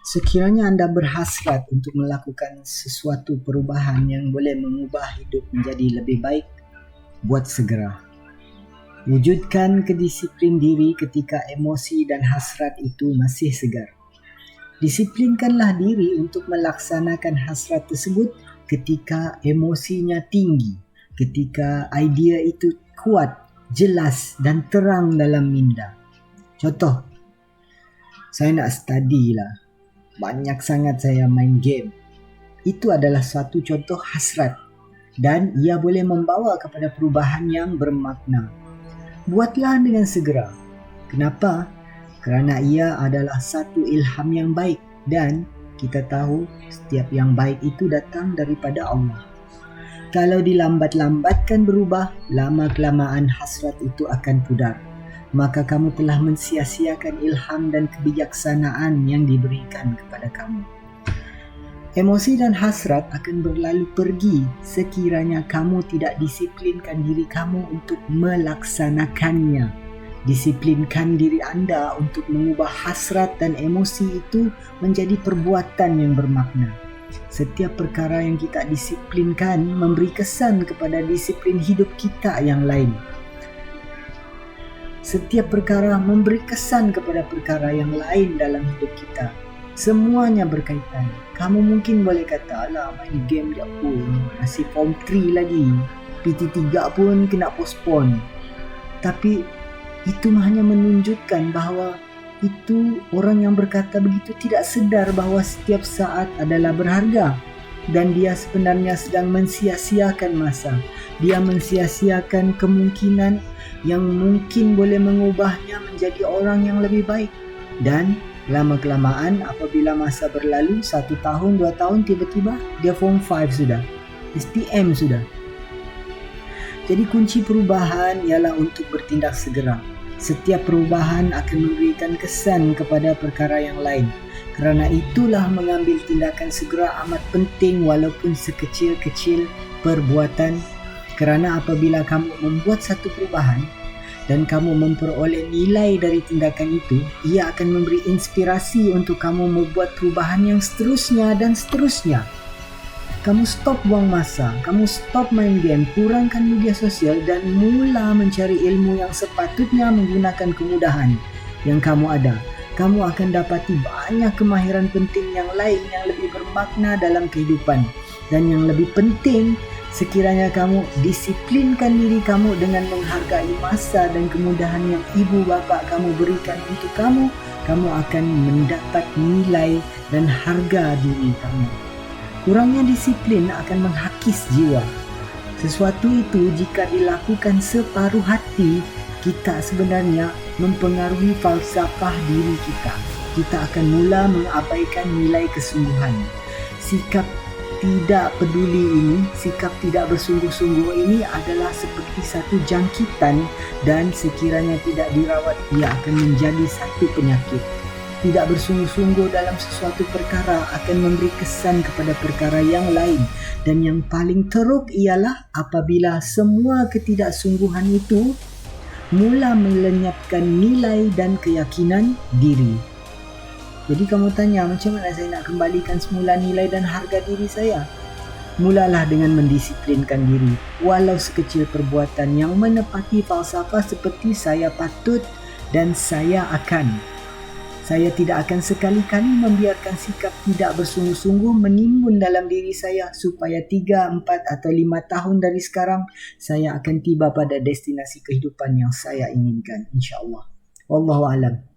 Sekiranya anda berhasrat untuk melakukan sesuatu perubahan yang boleh mengubah hidup menjadi lebih baik, buat segera. Wujudkan kedisiplin diri ketika emosi dan hasrat itu masih segar. Disiplinkanlah diri untuk melaksanakan hasrat tersebut ketika emosinya tinggi, ketika idea itu kuat, jelas dan terang dalam minda. Contoh, saya nak study lah. Banyak sangat saya main game. Itu adalah satu contoh hasrat dan ia boleh membawa kepada perubahan yang bermakna. Buatlah dengan segera. Kenapa? Kerana ia adalah satu ilham yang baik dan kita tahu setiap yang baik itu datang daripada Allah. Kalau dilambat-lambatkan berubah, lama-kelamaan hasrat itu akan pudar. Maka kamu telah mensia-siakan ilham dan kebijaksanaan yang diberikan kepada kamu. Emosi dan hasrat akan berlalu pergi sekiranya kamu tidak disiplinkan diri kamu untuk melaksanakannya. Disiplinkan diri anda untuk mengubah hasrat dan emosi itu menjadi perbuatan yang bermakna. Setiap perkara yang kita disiplinkan memberi kesan kepada disiplin hidup kita yang lain. Setiap perkara memberi kesan kepada perkara yang lain dalam hidup kita. Semuanya berkaitan. Kamu mungkin boleh kata, alah main game je pun, masih form 3 lagi. PT3 pun kena postpone. Tapi itu hanya menunjukkan bahawa itu orang yang berkata begitu tidak sedar bahawa setiap saat adalah berharga. Dan dia sebenarnya sedang mensia-siakan masa. Dia mensia-siakan kemungkinan yang mungkin boleh mengubahnya menjadi orang yang lebih baik. Dan lama-kelamaan apabila masa berlalu 1 tahun, 2 tahun, tiba-tiba dia form 5 sudah. STM sudah. Jadi kunci perubahan ialah untuk bertindak segera. Setiap perubahan akan memberikan kesan kepada perkara yang lain. Kerana itulah mengambil tindakan segera amat penting walaupun sekecil-kecil perbuatan. Kerana apabila kamu membuat satu perubahan dan kamu memperoleh nilai dari tindakan itu, ia akan memberi inspirasi untuk kamu membuat perubahan yang seterusnya dan seterusnya. Kamu stop buang masa, kamu stop main game, kurangkan media sosial dan mula mencari ilmu yang sepatutnya menggunakan kemudahan yang kamu ada. Kamu akan dapati banyak kemahiran penting yang lain yang lebih bermakna dalam kehidupan. Dan yang lebih penting, sekiranya kamu disiplinkan diri kamu dengan menghargai masa dan kemudahan yang ibu bapa kamu berikan untuk kamu, kamu akan mendapat nilai dan harga diri kamu. Kurangnya disiplin akan menghakis jiwa. Sesuatu itu jika dilakukan separuh hati, kita sebenarnya mempengaruhi falsafah diri kita. Kita akan mula mengabaikan nilai kesungguhan. Sikap tidak peduli ini, sikap tidak bersungguh-sungguh ini adalah seperti satu jangkitan dan sekiranya tidak dirawat, ia akan menjadi satu penyakit. Tidak bersungguh-sungguh dalam sesuatu perkara akan memberi kesan kepada perkara yang lain. Dan yang paling teruk ialah apabila semua ketidaksungguhan itu mula melenyapkan nilai dan keyakinan diri. Jadi kamu tanya, macam mana saya nak kembalikan semula nilai dan harga diri saya? Mulalah dengan mendisiplinkan diri, walau sekecil perbuatan yang menepati falsafah seperti saya patut dan saya akan. Saya tidak akan sekali-kali membiarkan sikap tidak bersungguh-sungguh menimbun dalam diri saya supaya 3, 4 atau 5 tahun dari sekarang saya akan tiba pada destinasi kehidupan yang saya inginkan, insya-Allah. Wallahu a'lam.